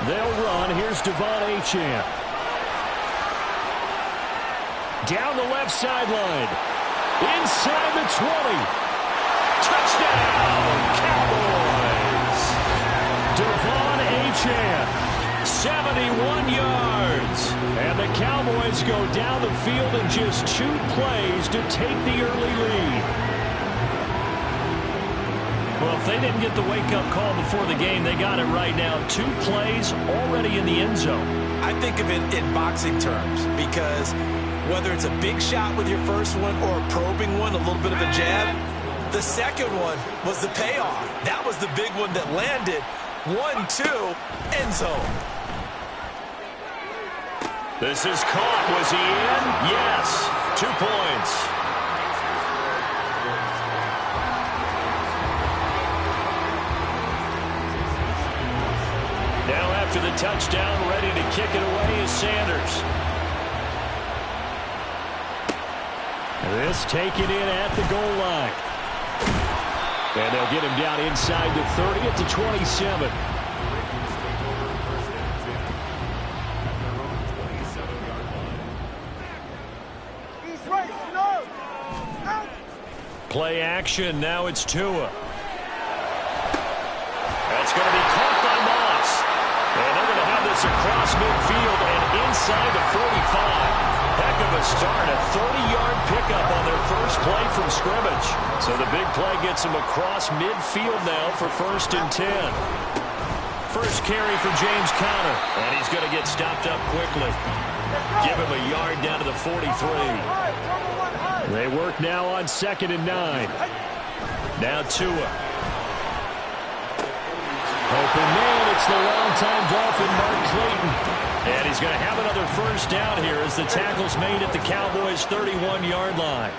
They'll run. Here's Devon Achane. Down the left sideline. Inside the 20. Touchdown, Cowboys. Devon Achane, 71 yards. And the Cowboys go down the field in just 2 plays to take the early lead. Well, if they didn't get the wake-up call before the game, they got it right now. 2 plays already in the end zone. I think of it in boxing terms because whether it's a big shot with your first one or a probing one, a little bit of a jab, the second one was the payoff. That was the big one that landed. 1-2, end zone. This is caught. Was he in? Yes. 2 points. Now after the touchdown, ready to kick it away is Sanders. This taken in at the goal line. And they'll get him down inside the 30 at the 27. Play action. Now it's Tua. That's going to be caught by Moss. And they're going to have this across midfield and inside the 45. Heck of a start. A 30-yard pickup on their first play from scrimmage. So the big play gets him across midfield now for 1st and 10. First carry for James Conner. And he's going to get stopped up quickly. Give him a yard down to the 43. They work now on 2nd and 9. Now Tua. Open man, it's the longtime Dolphin, Mark Clayton. And he's going to have another first down here as the tackle's made at the Cowboys' 31-yard line.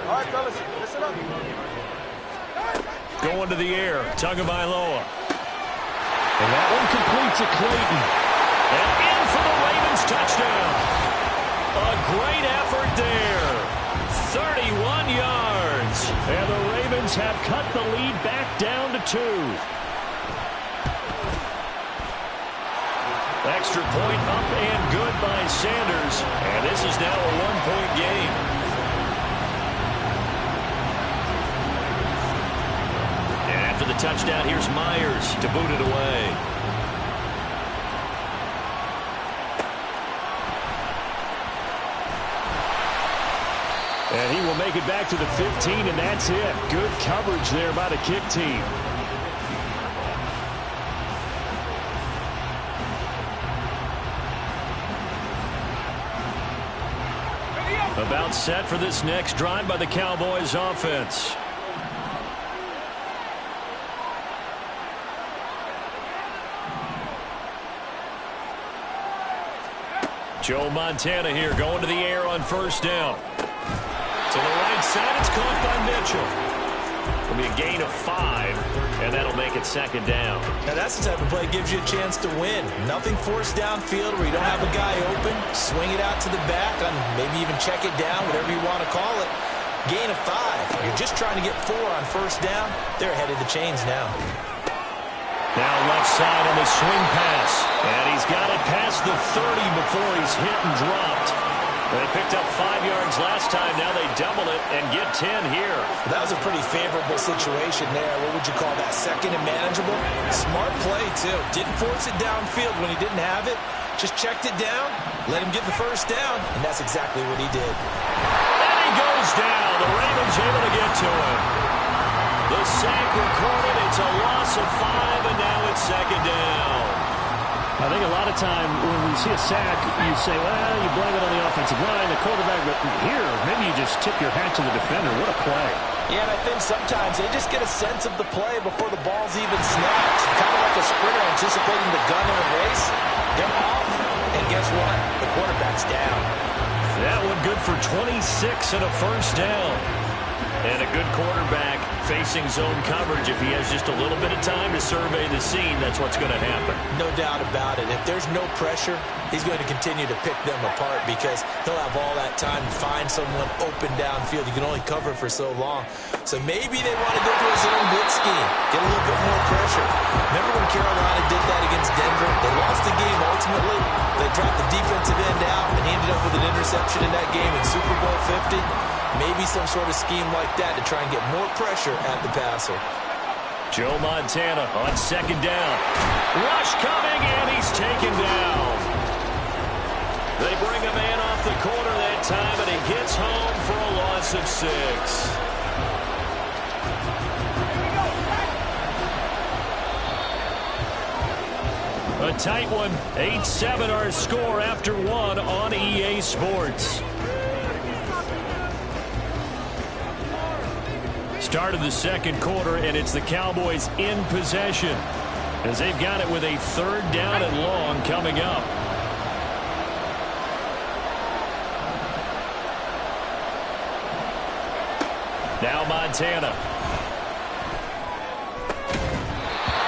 All right, fellas, listen up. Going to the air, Tagovailoa. And that one complete to Clayton. And in for the Ravens touchdown. A great effort there. 31 yards. And the Ravens have cut the lead back down to 2. Extra point up and good by Sanders. And this is now a 1-point game. And after the touchdown, here's Myers to boot it away. And he will make it back to the 15, and that's it. Good coverage there by the kick team. About set for this next drive by the Cowboys offense. Joe Montana here going to the air on 1st down. To the right side, it's caught by Mitchell. It'll be a gain of 5, and that'll make it 2nd down. Now that's the type of play that gives you a chance to win. Nothing forced downfield where you don't have a guy open. Swing it out to the back, and maybe even check it down, whatever you want to call it. Gain of 5. You're just trying to get 4 on 1st down. They're ahead of the chains now. Now left side on the swing pass. And he's got it past the 30 before he's hit and dropped. They picked up 5 yards last time. Now they double it and get 10 here. That was a pretty favorable situation there. What would you call that? 2nd and manageable? Smart play, too. Didn't force it downfield when he didn't have it. Just checked it down, let him get the 1st down, and that's exactly what he did. And he goes down. The Ravens able to get to him. The sack recorded. It's a loss of 5, and now it's 2nd down. I think a lot of time when we see a sack, you say, well, you blame it on the offensive line, the quarterback, but here, maybe you just tip your hat to the defender. What a play. Yeah, and I think sometimes they just get a sense of the play before the ball's even snapped. Kind of like a sprinter anticipating the gun in a race. They're off, and guess what? The quarterback's down. That one good for 26 and a 1st down. And a good quarterback facing zone coverage. If he has just a little bit of time to survey the scene, that's what's going to happen. No doubt about it. If there's no pressure, he's going to continue to pick them apart because he'll have all that time to find someone open downfield. You can only cover for so long. So maybe they want to go to a zone blitz scheme, get a little bit more pressure. Remember when Carolina did that against Denver? They lost the game dropped the defensive end out, and he ended up with an interception in that game in Super Bowl 50. Maybe some sort of scheme like that to try and get more pressure at the passer. Joe Montana on second down. Rush coming, and he's taken down. They bring a man off the corner that time, and he gets home for a loss of 6. A tight one. 8-7 our score after one on EA Sports. Start of the second quarter, and it's the Cowboys in possession as they've got it with a third down and long coming up. Now Montana.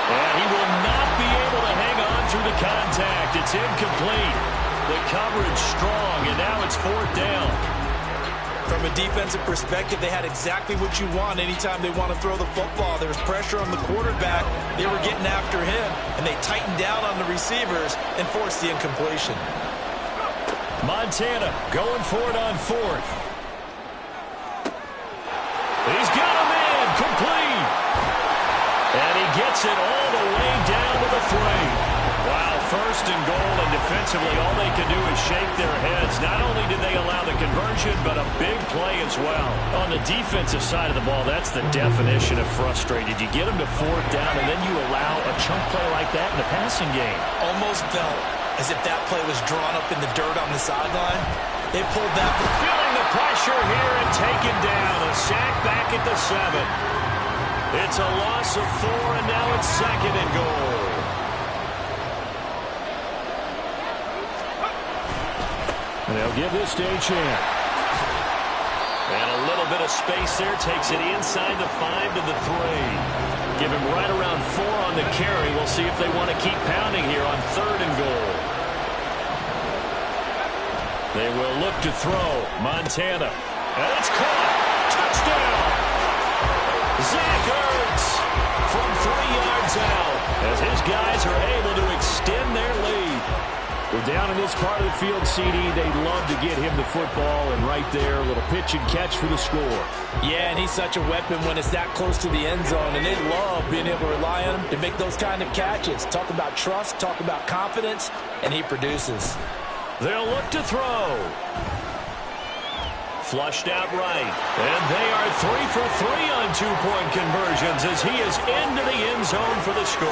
And he will not be able to hang on through the contact. It's incomplete. The coverage strong, and now it's fourth down. From a defensive perspective, they had exactly what you want anytime they want to throw the football. There was pressure on the quarterback. They were getting after him, and they tightened down on the receivers and forced the incompletion. Montana going for it on fourth. He's got him in, complete. And he gets it all the way down to the 3. Wow, first and goal, and defensively all they can do is shake their heads. Not only did they allow the conversion, but a big play as well. On the defensive side of the ball, that's the definition of frustrated. You get them to fourth down, and then you allow a chunk play like that in the passing game. Almost felt as if that play was drawn up in the dirt on the sideline. They pulled that. Feeling the pressure here and taken down. A sack back at the 7. It's a loss of 4, and now it's second and goal. They'll give this to a chance. And a little bit of space there. Takes it inside the 5 to the 3. Give him right around 4 on the carry. We'll see if they want to keep pounding here on third and goal. They will look to throw. Montana. And it's caught. Touchdown. Zach Ertz from 3 yards out as his guys are able to extend their lead. Well, down in this part of the field, CD, they'd love to get him the football, and right there, a little pitch and catch for the score. Yeah, and he's such a weapon when it's that close to the end zone, and they love being able to rely on him to make those kind of catches. Talk about trust, talk about confidence, and he produces. They'll look to throw. Flushed out right. And they are 3 for 3 on two-point conversions as he is into the end zone for the score.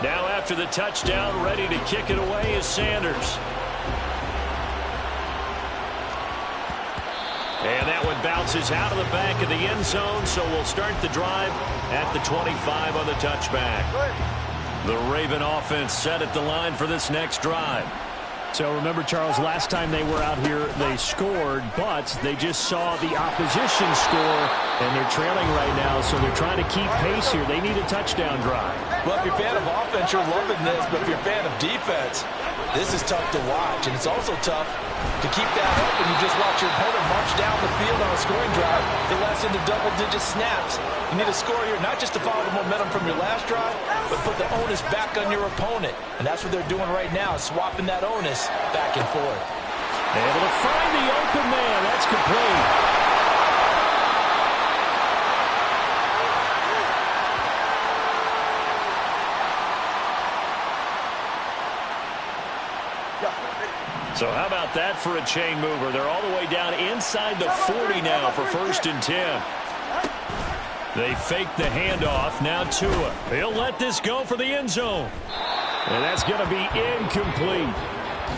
Now after the touchdown, ready to kick it away is Sanders. And that one bounces out of the back of the end zone, so we'll start the drive at the 25 on the touchback. The Raven offense set at the line for this next drive. So remember, Charles, last time they were out here, they scored, but they just saw the opposition score, and they're trailing right now, so they're trying to keep pace here. They need a touchdown drive. Well, if you're a fan of offense, you're loving this, but if you're a fan of defense, this is tough to watch, and it's also tough to keep that up and you just watch your opponent march down the field on a scoring drive to less into double-digit snaps. You need a score here not just to follow the momentum from your last drive, but put the onus back on your opponent. And that's what they're doing right now, swapping that onus back and forth. Able to find the open man. That's complete. So how about that for a chain mover? They're all the way down inside the 40 now for 1st and 10. They fake the handoff. Now Tua. He'll let this go for the end zone. And that's going to be incomplete.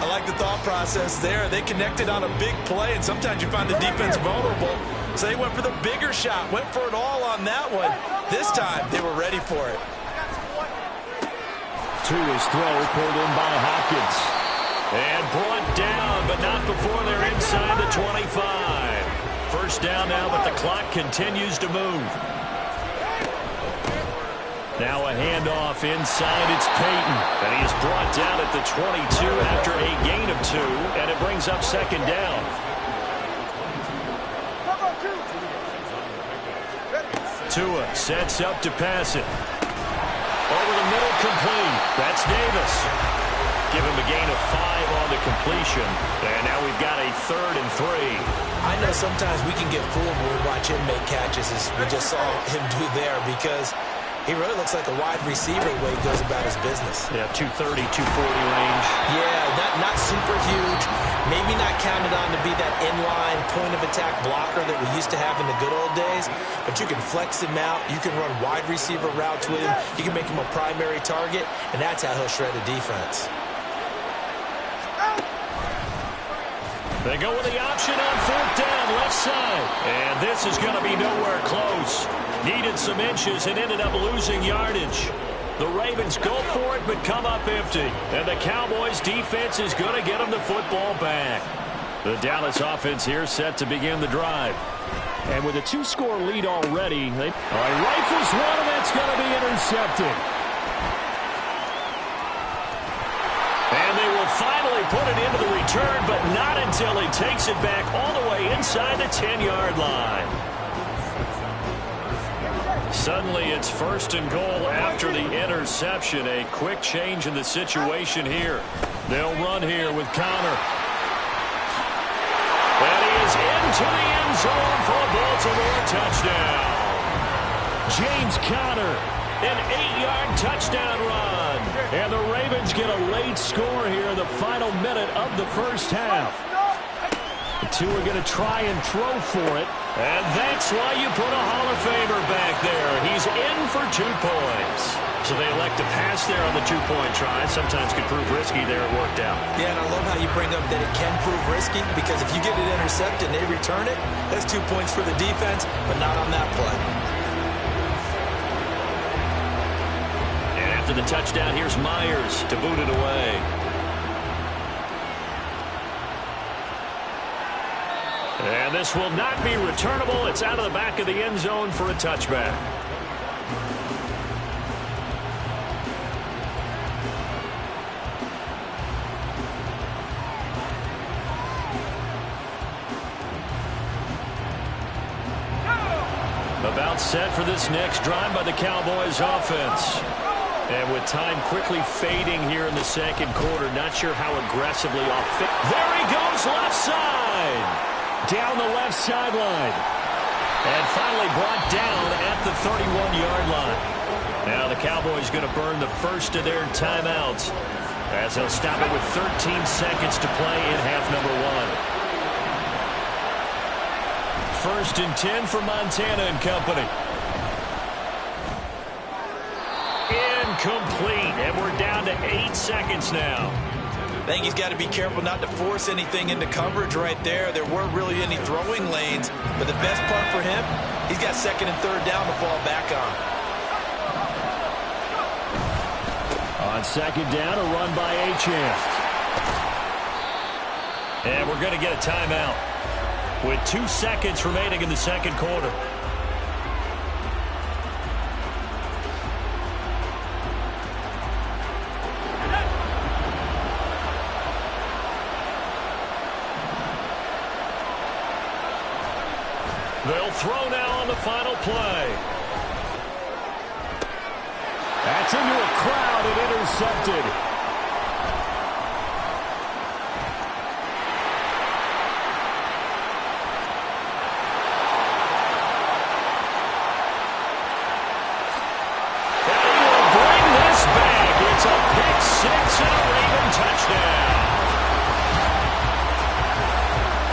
I like the thought process there. They connected on a big play, and sometimes you find the defense vulnerable. So they went for the bigger shot, went for it all on that one. This time, they were ready for it. Tua's throw pulled in by Hopkins. And brought down, but not before they're inside the 25. First down now, but the clock continues to move. Now a handoff inside. It's Peyton, and he is brought brought down at the 22 after a gain of 2, and it brings up second down. Tua sets up to pass it. Over the middle, complete. That's Davis. Give him a gain of 5 on the completion. And now we've got a 3rd and 3. I know sometimes we can get fooled when we watch him make catches, as we just saw him do there, because he really looks like a wide receiver the way he goes about his business. Yeah, 230, 240 range. Yeah, not super huge. Maybe not counted on to be that inline point-of-attack blocker that we used to have in the good old days, but you can flex him out. You can run wide receiver routes with him. You can make him a primary target, and that's how he'll shred a defense. They go with the option on 4th down, left side. And this is going to be nowhere close. Needed some inches and ended up losing yardage. The Ravens go for it but come up empty. And the Cowboys defense is going to get them the football back. The Dallas offense here set to begin the drive. And with a 2-score lead already, rifles one, and that's going to be intercepted. And they will finally put it into the return, but not until he takes it back all the way inside the 10-yard line. Suddenly it's 1st and goal after the interception. A quick change in the situation here. They'll run here with Connor. And he is into the end zone for a Baltimore touchdown. James Conner, an 8-yard touchdown run. And the Ravens get a late score here in the final minute of the first half. The two are going to try and throw for it. And that's why you put a Hall of Famer back there. He's in for 2 points. So they elect to pass there on the 2-point try. Sometimes could prove risky there. It worked out. Yeah, and I love how you bring up that it can prove risky, because if you get it intercepted and they return it, that's 2 points for the defense, but not on that play. And after the touchdown, here's Myers to boot it away. And this will not be returnable. It's out of the back of the end zone for a touchback. About set for this next drive by the Cowboys offense. And with time quickly fading here in the second quarter, not sure how aggressively off. There he goes, left side. Down the left sideline. And finally brought down at the 31-yard line. Now the Cowboys going to burn the first of their timeouts, as they'll stop it with 13 seconds to play in half number 1. 1st and 10 for Montana and company. Incomplete. And we're down to 8 seconds now. I think he's got to be careful not to force anything into coverage right there. There weren't really any throwing lanes, but the best part for him, he's got 2nd and 3rd down to fall back on. On 2nd down, a run by Achane. And we're going to get a timeout with 2 seconds remaining in the second quarter. They'll throw now on the final play. That's into a crowd and intercepted. And he will bring this back. It's a pick 6 and a Raven touchdown.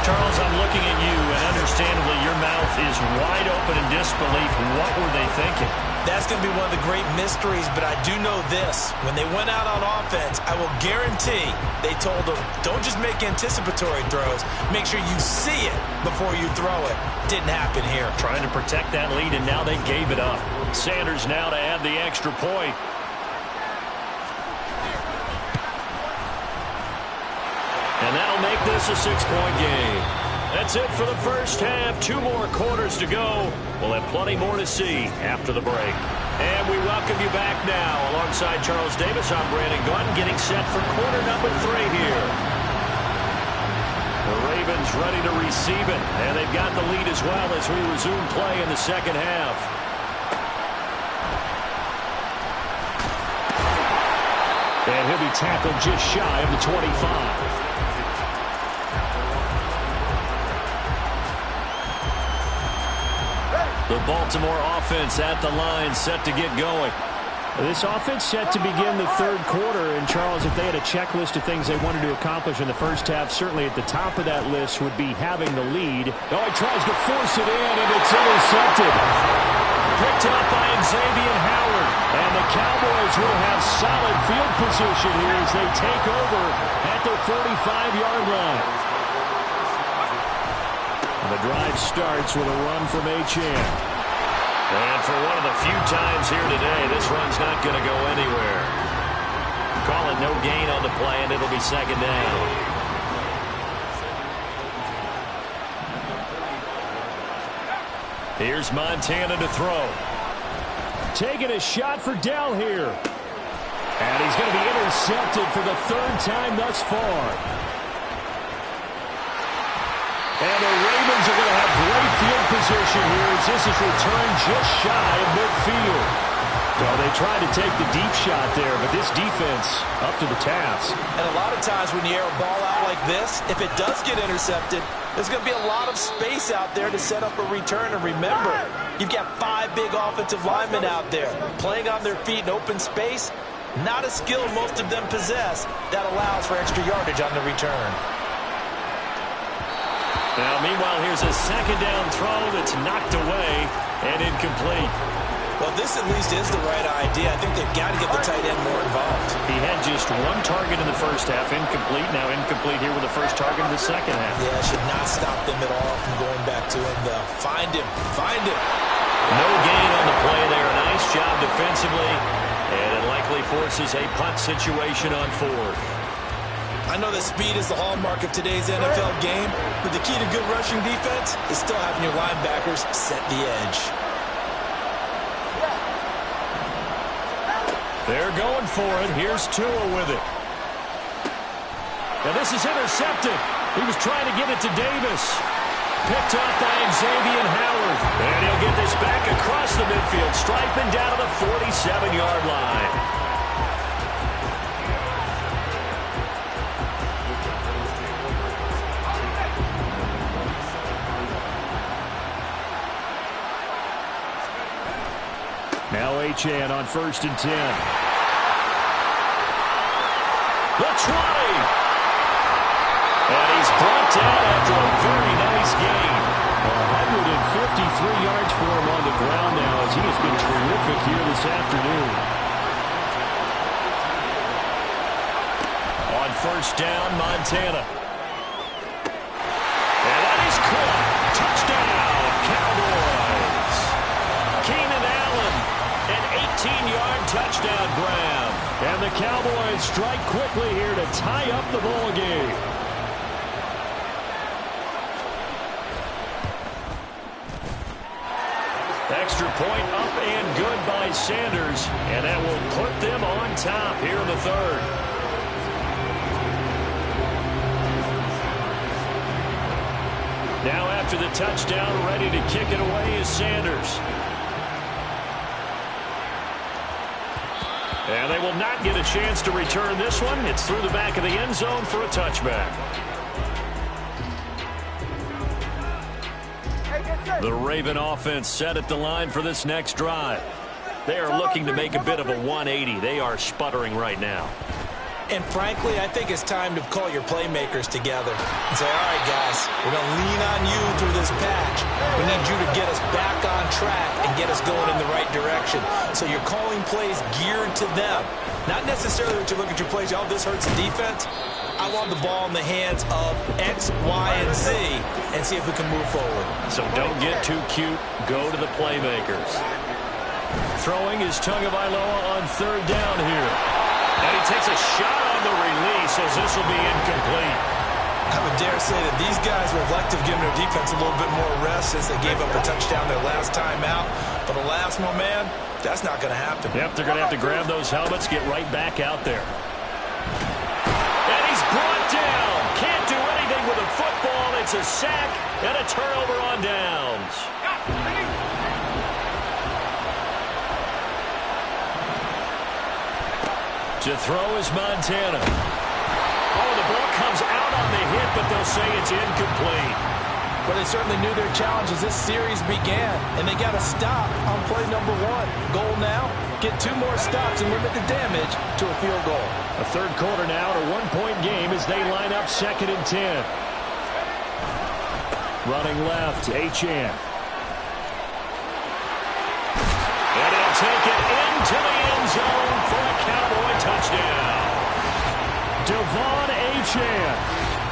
Charles, I'm looking at you, and understandably your mouth is wide open in disbelief. What were they thinking? That's going to be one of the great mysteries, but I do know this. When they went out on offense, I will guarantee they told them, don't just make anticipatory throws. Make sure you see it before you throw it. Didn't happen here. Trying to protect that lead, and now they gave it up. Sanders now to add the extra point. And that'll make this a 6-point game. That's it for the first half. 2 more quarters to go. We'll have plenty more to see after the break. And we welcome you back now. Alongside Charles Davis, I'm Brandon Gunn, getting set for quarter number 3 here. The Ravens ready to receive it, and they've got the lead as well as we resume play in the second half. And he'll be tackled just shy of the 25. The Baltimore offense at the line, set to get going. This offense set to begin the third quarter. And, Charles, if they had a checklist of things they wanted to accomplish in the first half, certainly at the top of that list would be having the lead. Oh, he tries to force it in, and it's intercepted. Picked up by Xavier Howard. And the Cowboys will have solid field position here as they take over at their 45-yard line. The drive starts with a run from Achane. And for one of the few times here today, this run's not going to go anywhere. Call it no gain on the play, and it'll be second down. Here's Montana to throw. Taking a shot for Dell here. And he's going to be intercepted for the third time thus far. And the Ravens are going to have great field position here as this is returned just shy of midfield. Well, they tried to take the deep shot there, but this defense up to the task. And a lot of times when you air a ball out like this, if it does get intercepted, there's going to be a lot of space out there to set up a return. And remember, you've got 5 big offensive linemen out there playing on their feet in open space. Not a skill most of them possess that allows for extra yardage on the return. Now, meanwhile, here's a second down throw that's knocked away and incomplete. Well, this at least is the right idea. I think they've got to get the tight end more involved. He had just 1 target in the first half, incomplete. Now incomplete here with the first target in the second half. Yeah, should not stop them at all from going back to him. Find him. Find him. No gain on the play there. Nice job defensively. And it likely forces a punt situation on 4th. I know that speed is the hallmark of today's NFL game, but the key to good rushing defense is still having your linebackers set the edge. They're going for it. Here's Tua with it. Now this is intercepted. He was trying to get it to Davis. Picked up by Xavier Howard. And he'll get this back across the midfield, striping down to the 47-yard line. Now Achane on 1st and 10. The 20. And he's brought down after a very nice gain. 153 yards for him on the ground now as he has been terrific here this afternoon. On 1st down, Montana. And that is caught. Touchdown, Cowboys. Keenan Allen, an 18-yard touchdown grab. And the Cowboys strike quickly here to tie up the ball game. Extra point up and good by Sanders. And that will put them on top here in the 3rd. Now after the touchdown, ready to kick it away is Sanders. And they will not get a chance to return this one. It's through the back of the end zone for a touchback. The Raven offense set at the line for this next drive. They are looking to make a bit of a 180. They are sputtering right now. And frankly, I think it's time to call your playmakers together and say, all right, guys, we're going to lean on you through this patch. We need you to get us back on track and get us going in the right direction. So you're calling plays geared to them. Not necessarily that you look at your plays, oh, this hurts the defense. I want the ball in the hands of X, Y, and Z and see if we can move forward. So don't get too cute. Go to the playmakers. Throwing is Tagovailoa on 3rd down here. And he takes a shot on the release as this will be incomplete. I would dare say that these guys would have liked to have given their defense a little bit more rest since they gave up a touchdown their last time out. But the last one, man, that's not going to happen. Yep, they're going to have to grab those helmets, get right back out there. And he's brought down. Can't do anything with a football. It's a sack and a turnover on downs. To throw is Montana. Oh, the ball comes out on the hit, but they'll say it's incomplete. Well, they certainly knew their challenge as this series began, and they got to stop on play number 1. Goal now, get 2 more stops and limit the damage to a field goal. A third quarter now, a 1-point game as they line up 2nd and 10. Running left, Achane. And he'll take it into the end zone for a Cowboy touchdown. Devon Achane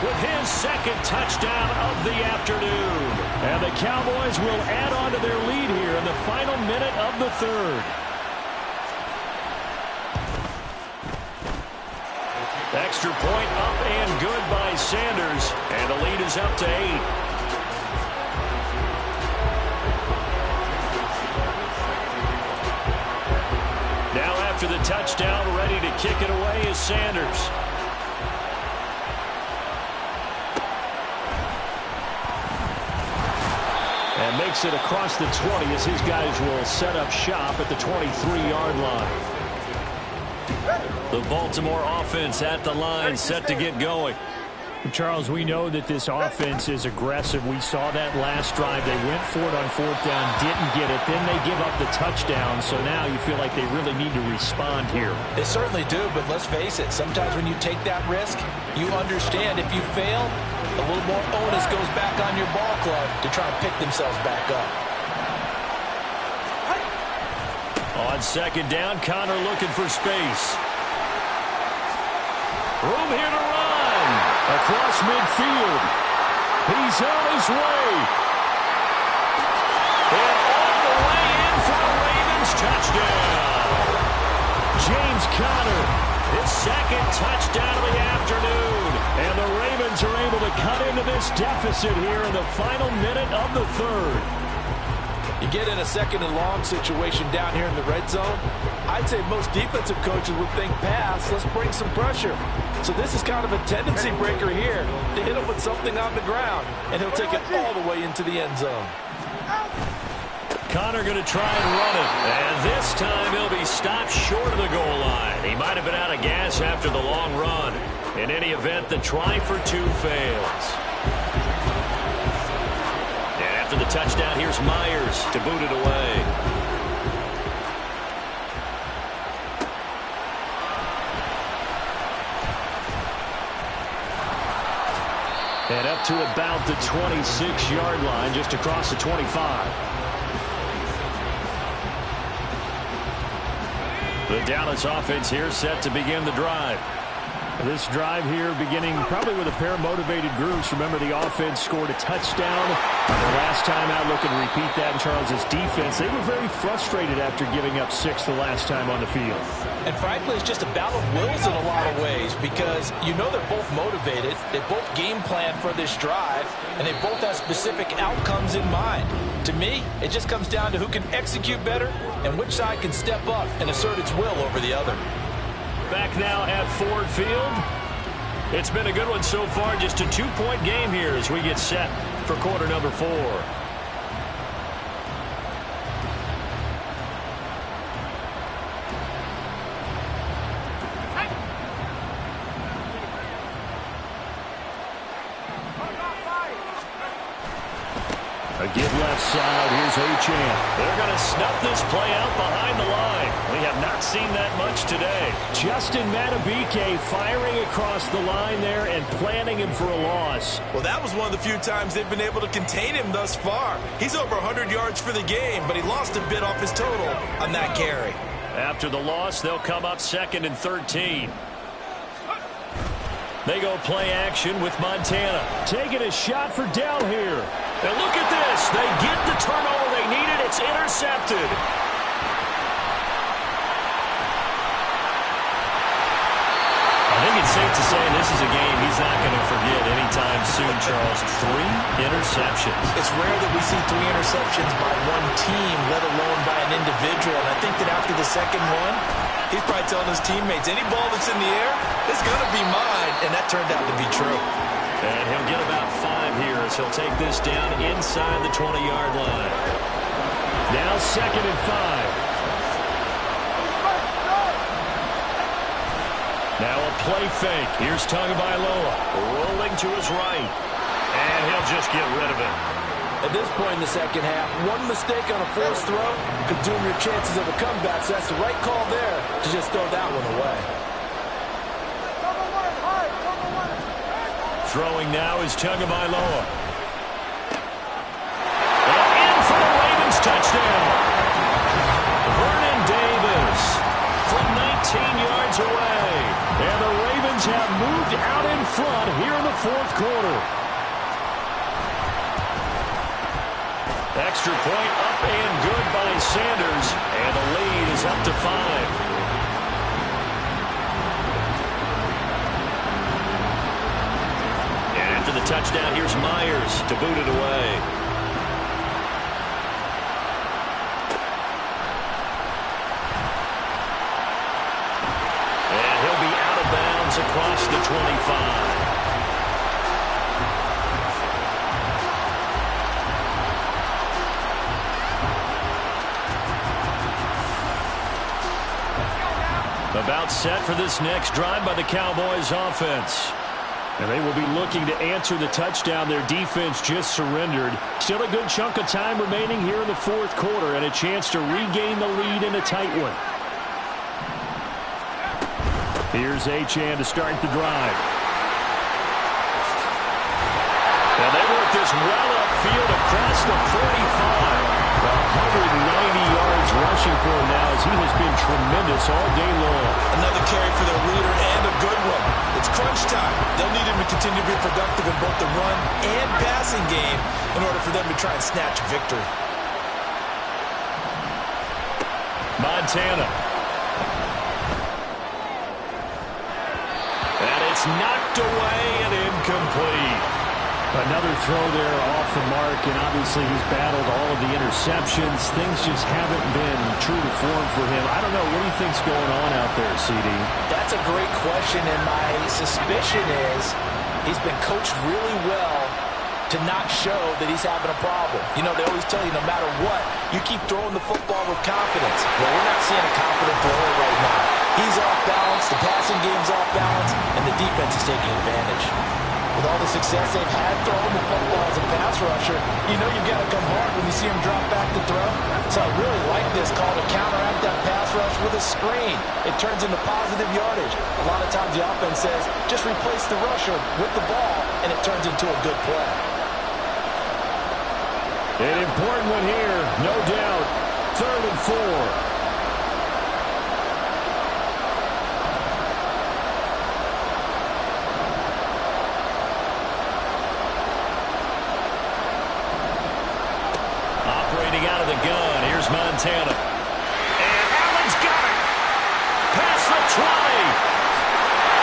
with his 2nd touchdown of the afternoon. And the Cowboys will add on to their lead here in the final minute of the 3rd. Extra point up and good by Sanders. And the lead is up to 8. Now after the touchdown, ready to kick it away is Sanders. And makes it across the 20 as his guys will set up shop at the 23-yard line. The Baltimore offense at the line, set to get going. Charles, we know that this offense is aggressive. We saw that last drive. They went for it on 4th down, didn't get it. Then they give up the touchdown. So now you feel like they really need to respond here. They certainly do, but let's face it. Sometimes when you take that risk, you understand if you fail, a little more onus goes back on your ball club to try and pick themselves back up. On 2nd down, Connor looking for space. Room here to run. Across midfield. He's on his way. And all the way in for a Ravens touchdown. James Conner, his 2nd touchdown of the afternoon. And the Ravens are able to cut into this deficit here in the final minute of the 3rd. You get in a 2nd and long situation down here in the red zone, I'd say most defensive coaches would think pass, let's bring some pressure. So this is kind of a tendency breaker here to hit him with something on the ground, and he'll take it all the way into the end zone. Connor going to try and run it, and this time he'll be stopped short of the goal line. He might have been out of gas after the long run. In any event, the try for 2 fails. And after the touchdown, here's Myers to boot it away. And up to about the 26-yard line, just across the 25. The Dallas offense here set to begin the drive. This drive here beginning probably with a pair of motivated groups. Remember, the offense scored a touchdown. The last time out, looking to repeat that in Charles's defense. They were very frustrated after giving up 6 the last time on the field. And frankly, it's just a battle of wills in a lot of ways because you know they're both motivated. They both game plan for this drive, and they both have specific outcomes in mind. To me, it just comes down to who can execute better and which side can step up and assert its will over the other. Back now at Ford Field. It's been a good one so far. Just a 2-point game here as we get set for quarter number 4. A give left side. Here's Achane. They're going to snuff this play out behind the line. We have not seen that much today. Justin Madubuike firing across the line there and planting him for a loss. Well, that was one of the few times they've been able to contain him thus far. He's over 100 yards for the game, but he lost a bit off his total on that carry. After the loss, they'll come up 2nd and 13. They go play action with Montana. Taking a shot for Dell here. And look at this. They get the turnover they needed. It's intercepted. I think it's safe to say this is a game he's not going to forget anytime soon, Charles. 3 interceptions. It's rare that we see 3 interceptions by one team, let alone by an individual. And I think that after the second one, he's probably telling his teammates, any ball that's in the air is going to be mine. And that turned out to be true. And he'll get about 5 here as he'll take this down inside the 20-yard line. Now 2nd and 5. Now a play fake. Here's Tagovailoa rolling to his right. And he'll just get rid of it. At this point in the second half, one mistake on a forced throw could doom your chances of a comeback. So that's the right call there to just throw that one away. Throwing now is Tagovailoa. And in for the Ravens touchdown. Vernon Davis from 19 yards away. And the Ravens have moved out in front here in the 4th quarter. Extra point up and good by Sanders. And the lead is up to 5. After the touchdown, here's Myers to boot it away. And he'll be out of bounds across the 25. About set for this next drive by the Cowboys offense. And they will be looking to answer the touchdown their defense just surrendered. Still a good chunk of time remaining here in the 4th quarter and a chance to regain the lead in a tight one. Here's Achane to start the drive. And they work this well upfield across the 45. 190 yards rushing for him now as he has been tremendous all day long. Another carry for their leader and a good one. It's crunch time. They'll need him to continue to be productive in both the run and passing game in order for them to try and snatch a victory. Montana. And it's knocked away and incomplete. Another throw there off the mark, and obviously he's battled all of the interceptions. Things just haven't been true to form for him. I don't know. What do you think's going on out there, CD? That's a great question, and my suspicion is he's been coached really well to not show that he's having a problem. You know, they always tell you no matter what, you keep throwing the football with confidence. Well, we're not seeing a confident thrower right now. He's off balance, the passing game's off balance, and the defense is taking advantage. With all the success they've had throwing the football as a pass rusher, you know you've got to come hard when you see him drop back to throw. So I really like this call to counteract that pass rush with a screen. It turns into positive yardage. A lot of times the offense says, just replace the rusher with the ball, and it turns into a good play. An important one here, no doubt. 3rd and 4. Out of the gun. Here's Montana. And Allen's got it. Past the 20.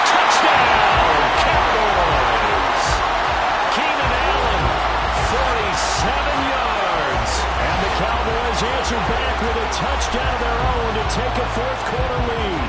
Touchdown, Cowboys. Keenan Allen, 47 yards. And the Cowboys answer back with a touchdown of their own to take a 4th quarter lead.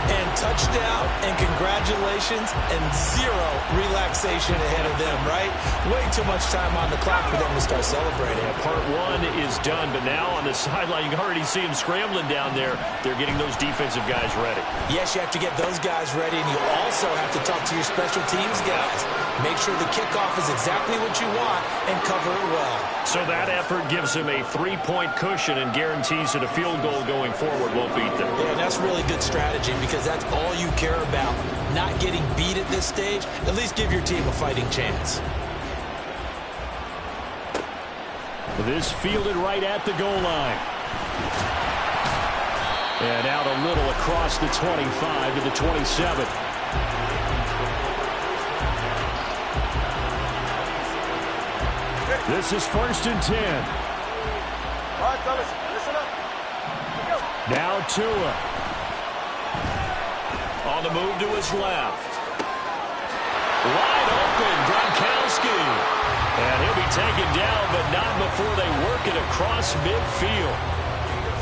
And touchdown and congratulations and 0 relaxation ahead of them, right? Way too much time on the clock for them to start celebrating. Yeah, part 1 is done, but now on the sideline, you can already see them scrambling down there. They're getting those defensive guys ready. Yes, you have to get those guys ready, and you also have to talk to your special teams guys. Make sure the kickoff is exactly what you want and cover it well. So that effort gives them a 3-point cushion and guarantees that a field goal going forward won't beat them. Yeah, that's really good strategy because that's all you care about. Not getting beat at this stage, at least give your team a fighting chance. This fielded right at the goal line. And out a little across the 25 to the 27. This is 1st and 10. All right, fellas, listen up. Now Tua. On on the move to his left. Wide open, Gronkowski. And he'll be taken down, but not before they work it across midfield.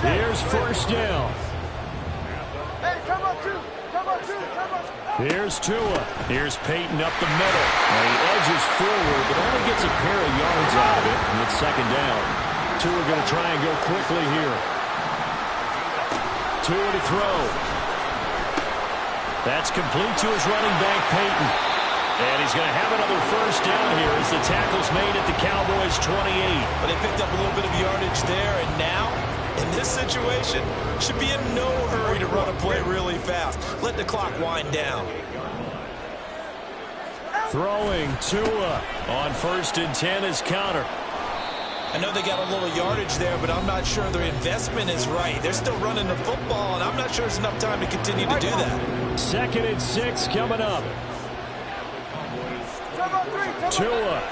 Here's first down. Hey, come on, two. Come on, two. Come on. Here's Tua. Here's Peyton up the middle. And he edges forward, but only gets a pair of yards out of it. And it's second down. Tua going to try and go quickly here. Tua to throw. That's complete to his running back, Peyton. And he's going to have another first down here as the tackle's made at the Cowboys' 28. But they picked up a little bit of yardage there, and now, in this situation, should be in no hurry to run a play really fast. Let the clock wind down. Throwing Tua On 1st and 10 is counter. I know they got a little yardage there, but I'm not sure their investment is right. They're still running the football, and I'm not sure there's enough time to continue to do that. 2nd and 6 coming up. Tua.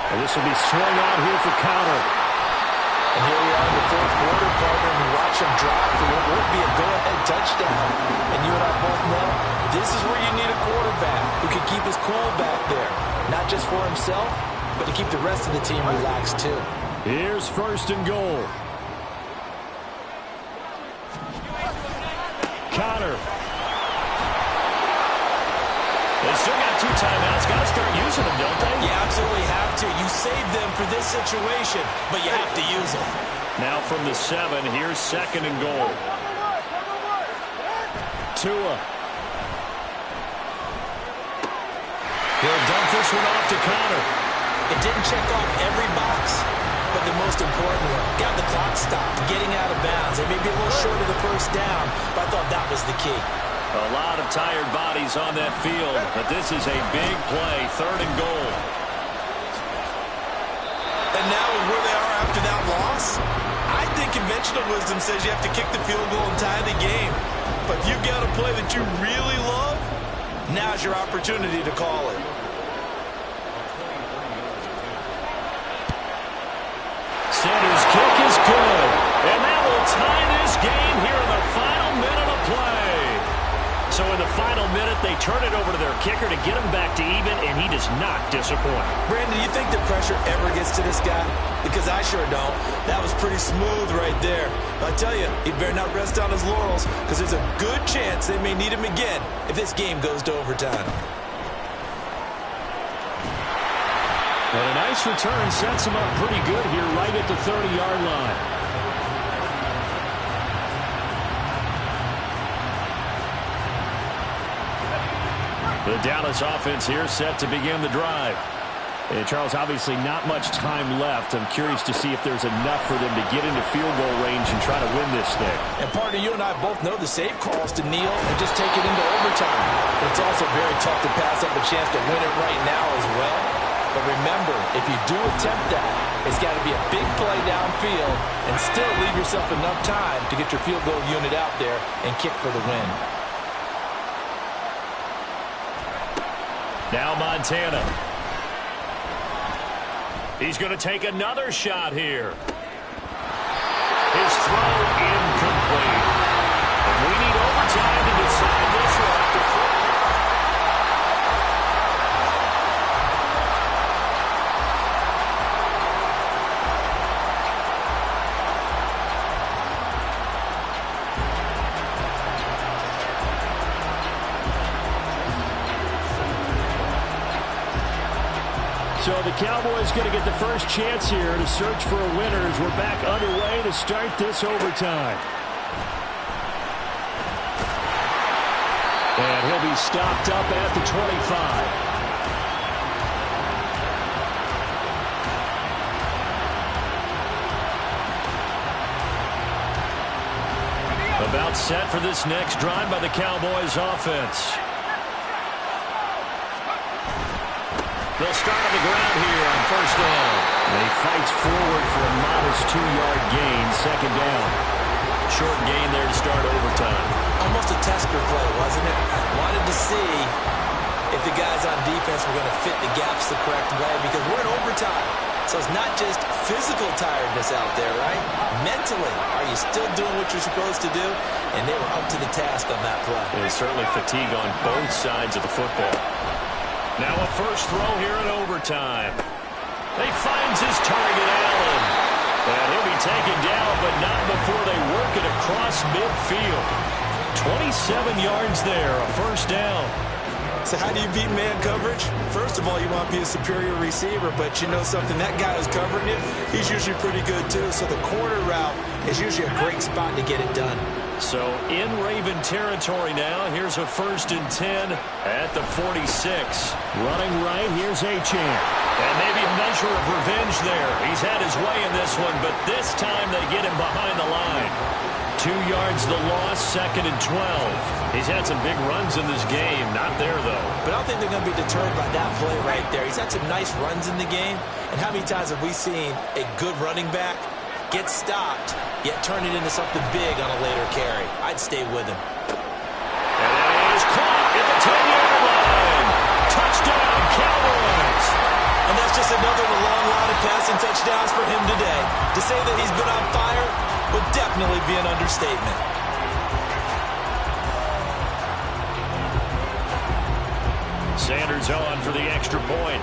And this will be swung out here for counter. And here we are in the fourth quarter, partner, and we watch him drop for what would be a go-ahead touchdown. And you and I both know this is where you need a quarterback who can keep his cool back there. Not just for himself, but to keep the rest of the team relaxed too. Here's 1st and goal. Counter. They still got 2 timeouts. Got to start using them, don't they? You absolutely have to. You save them for this situation, but you have to use them. Now from the 7, here's 2nd and goal. Tua. He'll dump this one off to Connor. It didn't check off every box, but the most important one, got the clock stopped, getting out of bounds. They may be a little short of the first down, but I thought that was the key. A lot of tired bodies on that field, but this is a big play, 3rd and goal. And now where they are after that loss, I think conventional wisdom says you have to kick the field goal and tie the game. But if you've got a play that you really love, now's your opportunity to call it. Sanders' kick is good, and that will tie this game here in the final minute of play. So in the final minute, they turn it over to their kicker to get him back to even, and he does not disappoint. Brandon, do you think the pressure ever gets to this guy? Because I sure don't. That was pretty smooth right there. But I tell you, he better not rest on his laurels, because there's a good chance they may need him again if this game goes to overtime. And a nice return sets him up pretty good here right at the 30-yard line. The Dallas offense here set to begin the drive. And Charles, obviously not much time left. I'm curious to see if there's enough for them to get into field goal range and try to win this thing. And partner, you and I both know the safe calls to kneel and just take it into overtime. But it's also very tough to pass up a chance to win it right now as well. But remember, if you do attempt that, it's got to be a big play downfield and still leave yourself enough time to get your field goal unit out there and kick for the win. Now Montana. He's going to take another shot here. His throw incomplete. We need overtime to decide this one. So the Cowboys going to get the first chance here to search for a winner as we're back underway to start this overtime. And he'll be stopped up at the 25. About set for this next drive by the Cowboys offense. They'll start on the ground here on 1st down. And he fights forward for a modest 2-yard gain, 2nd down. Short gain there to start overtime. Almost a tester play, wasn't it? Wanted to see if the guys on defense were going to fit the gaps the correct way because we're in overtime. So it's not just physical tiredness out there, right? Mentally, are you still doing what you're supposed to do? And they were up to the task on that play. There's certainly fatigue on both sides of the football. Now a first throw here in overtime. He finds his target, Allen. And he'll be taken down, but not before they work it across midfield. 27 yards there, a first down. So how do you beat man coverage? First of all, you want to be a superior receiver, but you know something, that guy who's covering you, he's usually pretty good too. So the corner route is usually a great spot to get it done. So in Raven territory now, here's a 1st and 10 at the 46. Running right, here's Achane. And maybe a measure of revenge there. He's had his way in this one, but this time they get him behind the line. 2 yards the loss, 2nd and 12. He's had some big runs in this game. Not there, though. But I don't think they're going to be deterred by that play right there. He's had some nice runs in the game. And how many times have we seen a good running back get stopped, yet turn it into something big on a later carry? I'd stay with him. And it is caught at the 10-yard line. Touchdown, Cowboys. And that's just another long line of passing touchdowns for him today. To say that he's been on fire would definitely be an understatement. Sanders on for the extra point.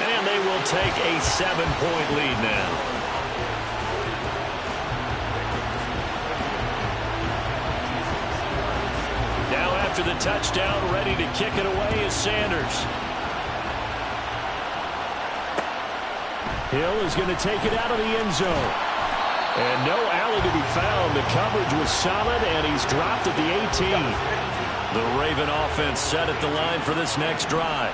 And they will take a 7-point lead now. Now after the touchdown, ready to kick it away is Sanders. Hill is going to take it out of the end zone. And no alley to be found. The coverage was solid, and he's dropped at the 18. The Raven offense set at the line for this next drive.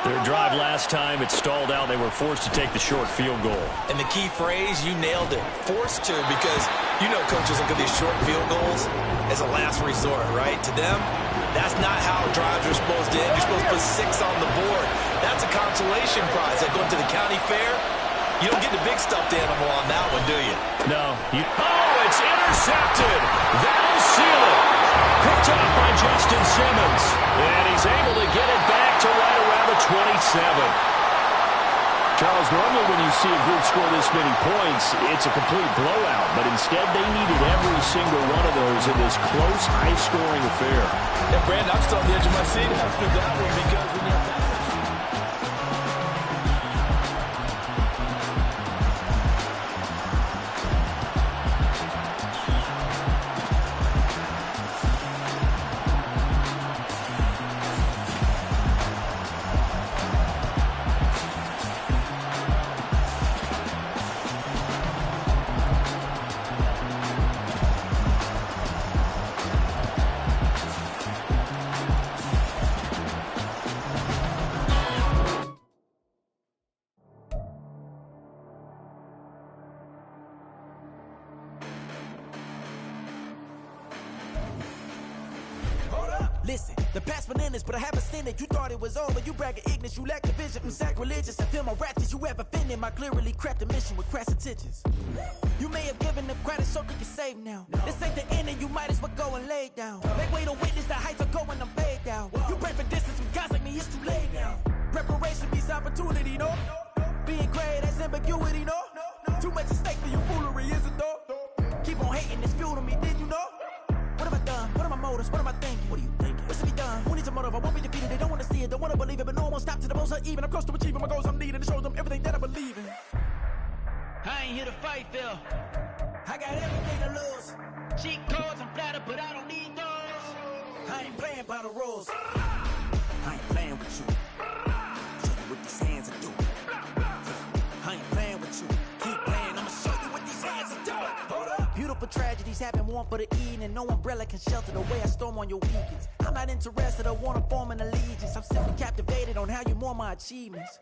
Their drive last time, it stalled out. They were forced to take the short field goal. And the key phrase, you nailed it. Forced to, because you know coaches look at these short field goals as a last resort, right? To them, that's not how drives are supposed to end. You're supposed to put 6 on the board. That's a consolation prize. Like going to the county fair, you don't get the big stuffed animal on that one, do you? No. Oh, it's intercepted. That'll seal it. Picked up by Justin Simmons. And he's able to get it back to right around the 27. Charles, normally when you see a group score this many points, it's a complete blowout. But instead, they needed every single one of those in this close, high-scoring affair. Yeah, Brandon, I'm still on the edge of my seat after that one because when you're back. Listen, the past bananas, but I haven't seen it. You thought it was over. You bragging ignorance. You lack the vision from sacrilegious. I feel my ratchets. You have offended my clearly crafted mission with crass intentions. You may have given them credit so they can save now. This ain't the end and you might as well go and lay down. Make way to witness the heights are going, I'm paid down. You pray for distance from guys like me, it's too late now. Preparation beats opportunity, no? Being great, that's ambiguity, no? Too much at stake for your foolery, is it though? Keep on hating, it's fuel to me, did you know? What have I done? What are my motives? What am I thinking? What are you thinking? What's to be done? Who needs a motive? I won't be defeated. They don't want to see it, don't want to believe it, but no one won't stop to the most uneven. I'm close to achieving my goals. I'm needing to show them everything that I believe in. I ain't here to fight, Phil. I got everything to lose. Cheat codes, I'm flattered, but I don't need those. I ain't playing by the rules. I ain't playing with you. Show you what these hands are doing. I ain't playing with you. Keep playing, I'ma show you what these hands are doing. Hold up. Beautiful tragedies happen, one for the evening. No umbrella can shelter the way I storm on your weekends. I'm not interested, I wanna form an allegiance. I'm simply captivated on how you more my achievements.